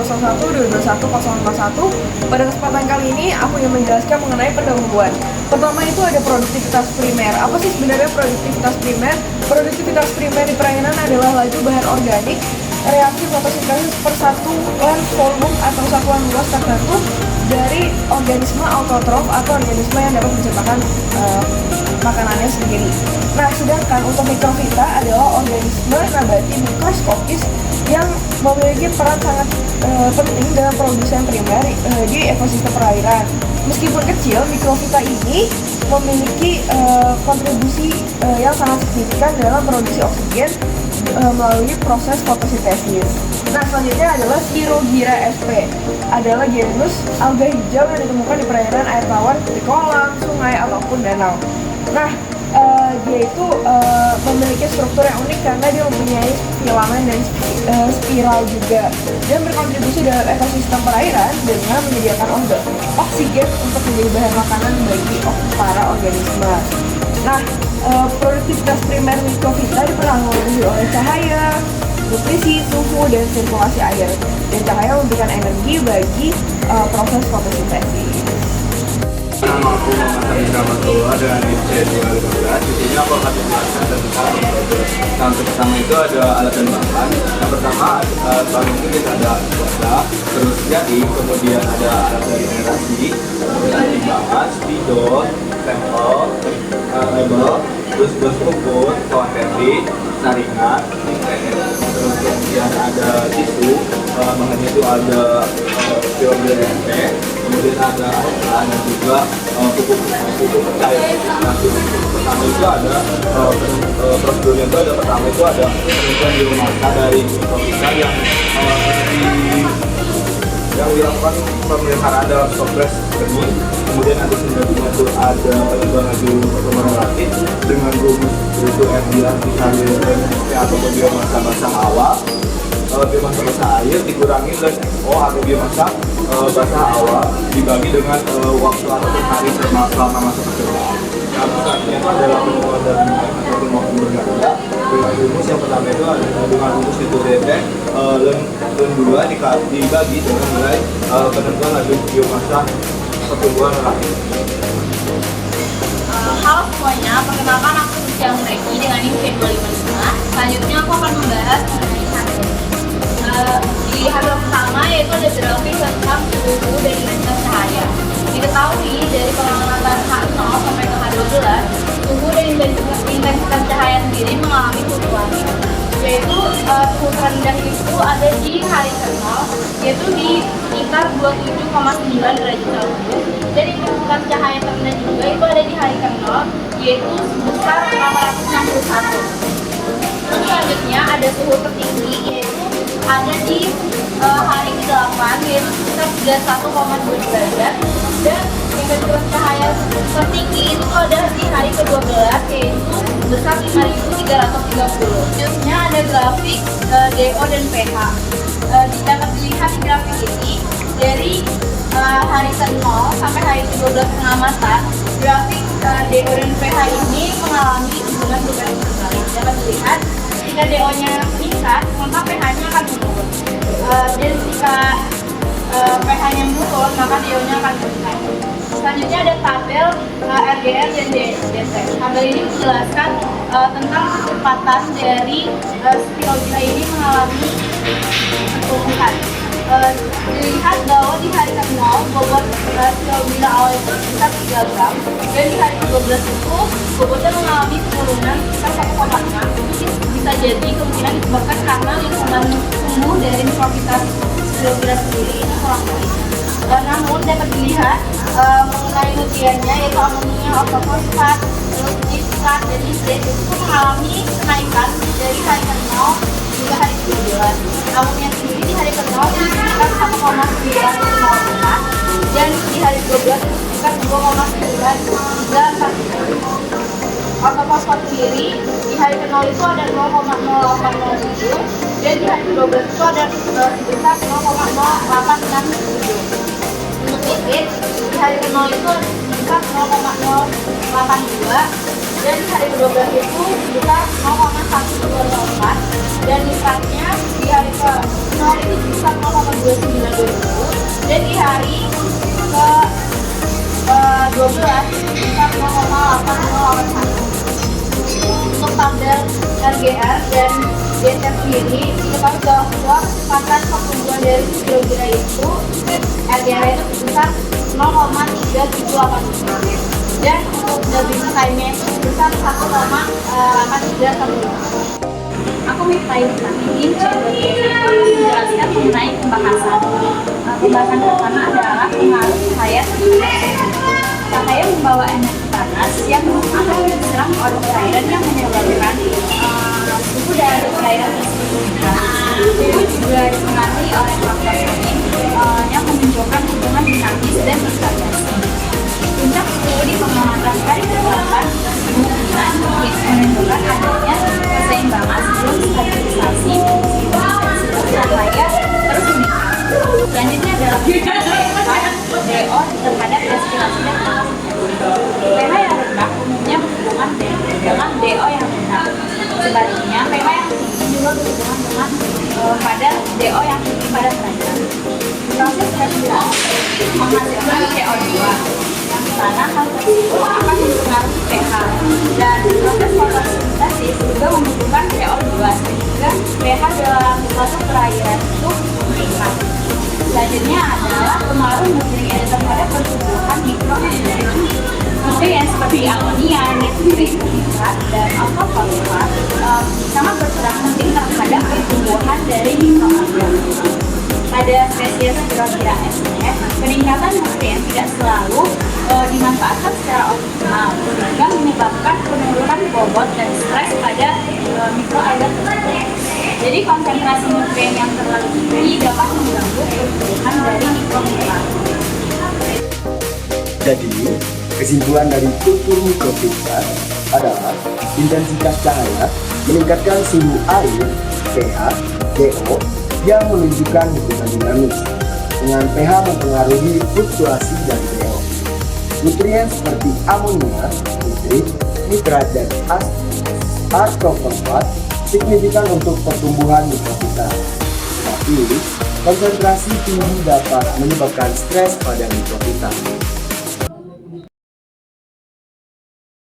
2021-2021. Pada kesempatan kali ini aku ingin menjelaskan mengenai pendahuluan. Pertama itu ada produktivitas primer. Apa sih sebenarnya produktivitas primer? Produktivitas primer di perairan adalah laju bahan organik reaksi fotosintesis per satuan volume atau satuan luas tertentu dari organisme autotrof atau organisme yang dapat menciptakan makanannya sendiri. Nah, sedangkan untuk mikrofita adalah organisme nabati mikroskopis yang memiliki peran sangat penting dalam produksi primer di ekosistem perairan. Meskipun kecil, mikrofita ini memiliki kontribusi yang sangat signifikan dalam produksi oksigen melalui proses fotosintesis. Nah, selanjutnya adalah Spirogyra sp. Adalah genus alga hijau yang ditemukan di perairan air tawar seperti kolam, sungai, ataupun danau. Nah, dia itu memiliki struktur yang unik karena dia mempunyai filamen dan spiral juga, dan berkontribusi dalam ekosistem perairan dengan menyediakan oksigen untuk menjadi bahan makanan bagi para organisme. Nah, produktivitas primer mikrofita dipengaruhi oleh cahaya, nutrisi, suhu, dan sirkulasi air. Dan cahaya memberikan energi bagi proses fotosintesis. Nama aku Muhammad Rahmatullah dengan IC 2015. Di sini aku akan menjelaskan tentang metode. Nah, untuk pertama itu ada alat dan bahan. Yang pertama, bahan itu kita ada kuasa, terus jadi, kemudian ada alat dari generasi, kemudian timbangan, spidol, sampel, label, terus ukur, kuantiti, saringan, terus kemudian ada tisu, bahannya itu ada Spirogyra sp, kemudian ada juga pupuk cair. Nah, pertama itu ada prosedurnya itu ada pertama itu ada penelitian biomasa dari mikrofita yang dilakukan pemeliharaan dalam stokres benih. Kemudian ada selanjutnya itu ada pengembangan perkembangan relatif dengan rumus yaitu FDR disalin ataupun biomasa basah awal, biomasa basah air dikurangi dan NO atau biomasa basah awal dibagi dengan waktu atau hari selama masa percobaan. Nah, selanjutnya itu adalah pengembangan dari ataupun waktu berganda dengan rumus yang pertama itu adalah dengan rumus itu DT len 2 dibagi dengan nilai penentuan laju biomasa pertumbuhan relatif. Halo semuanya, perkenalkan aku Lucia Mureki dengan IC 255. Selanjutnya aku akan membahas mengenai harga. Di harga pertama yaitu ada grafik tentang suhu dan intensitas cahaya. Diketahui dari pengamatan H0 sampai ke H12, suhu dan intensitas cahaya sendiri mengalami fluktuasi. Yaitu suhu terendah itu ada di hari ke-0, yaitu di sekitar 27,9 derajat Celcius, dan intensitas cahaya terendah juga itu ada di hari ke-0, yaitu sebesar 861. Terus selanjutnya ada suhu tertinggi, yaitu ada di hari ke-8, yaitu sekitar 31,2 derajat, dan intensitas cahaya tertinggi itu ada di hari ke-12, yaitu sebesar 5.330. Selanjutnya ada grafik DO dan pH. Dapat dilihat di grafik ini dari hari ke-0 sampai hari ke-12 pengamatan, grafik DO dan pH ini mengalami hubungan berbalik terbalik. Dapat dilihat jika DO-nya meningkat, maka pH-nya akan menurun. Dan jika pH-nya menurun, maka DO-nya akan meningkat. Selanjutnya ada tabel RGR dan DC. Tabel ini menjelaskan tentang kecepatan dari Spirogyra ini mengalami pertumbuhan. Dilihat bahwa di hari ke-0 bobot Spirogyra awal itu sekitar 3 gram, dan di hari ke-12 itu bobotnya mengalami penurunan sekitar 1,6. Itu bisa jadi kemungkinan disebabkan karena lingkungan tumbuh dari mikrofita Spirogyra sendiri ini kurang baik. Namun dapat dilihat mengenai nutriennya yaitu amonia, ortofosfat, terus nitrat dan nitrit itu mengalami kenaikan dari hari ke-0 hingga hari ke-12. Amonia sendiri di hari ke-0 itu sekitar 1,904, dan di hari ke-12 itu sekitar 2,934. Ortofosfat sendiri di hari ke-0 itu ada 0,0807, dan di hari ke-12 itu ada sebesar 0,0867. Untuk nitrit di hari ke-0 itu sebesar 0,082, dan di hari ke-12 itu sebesar 0,124 dan nitratnya di hari ke-0 itu sebesar 0,292 dan di hari ke-12 sebesar 0,8081. Untuk tabel RGR dan DSR sendiri diketahui bahwa kecepatan pertumbuhan dari kira-kira itu RGR itu sebesar 0,3785 dan untuk W time-nya itu sebesar 1,8315. Aku Miftai ingin menjelaskan mengenai pembahasan. Pembahasan pertama adalah pengaruh cahaya terhadap suhu. Cahaya membawa energi panas yang akan diserap oleh cairan yang menyebabkan suhu dari cairan tersebut. Suhu juga dipengaruhi oleh faktor angin yang menunjukkan hubungan dinamis dan instabilitas. Puncak suhu di pengamatan dari kekuatan kemungkinan menunjukkan adanya keseimbangan sebelum stabilisasi cahaya terus meningkat. Selanjutnya adalah DO terhadap respirasi dan pH yang rendah umumnya berhubungan dengan DO yang rendah. Sebaliknya, pH yang tinggi juga berhubungan dengan pada DO yang tinggi pada keranjang. Proses respirasi menghasilkan CO2 yang sana hal tersebut akan mempengaruhi pH dan proses fotosintesis juga membutuhkan CO2 sehingga pH dalam suatu perairan itu meningkat. Selanjutnya adalah pengaruh nutrien terhadap pertumbuhan mikroorganisme. Nutrien seperti amonia, nitrat, dan alfa-fosfat sangat berperan penting terhadap pertumbuhan dari mikroorganisme. Pada spesies Spirogyra SF, peningkatan nutrien tidak selalu dimanfaatkan secara optimal, sehingga menyebabkan penurunan bobot dan stres pada mikroalga tersebut. Jadi konsentrasi nutrien yang terlalu tinggi dapat mengganggu pertumbuhan dari mikroorganisme. Jadi, kesimpulan dari kultur mikrofita adalah intensitas cahaya meningkatkan suhu air, pH, DO, yang menunjukkan hubungan dinamis, dengan pH mempengaruhi fluktuasi dari DO. Nutrien seperti amonia, nitrat, dan alfa-fosfat signifikan untuk pertumbuhan mikrofita. Tetapi, konsentrasi tinggi dapat menyebabkan stres pada mikrofita.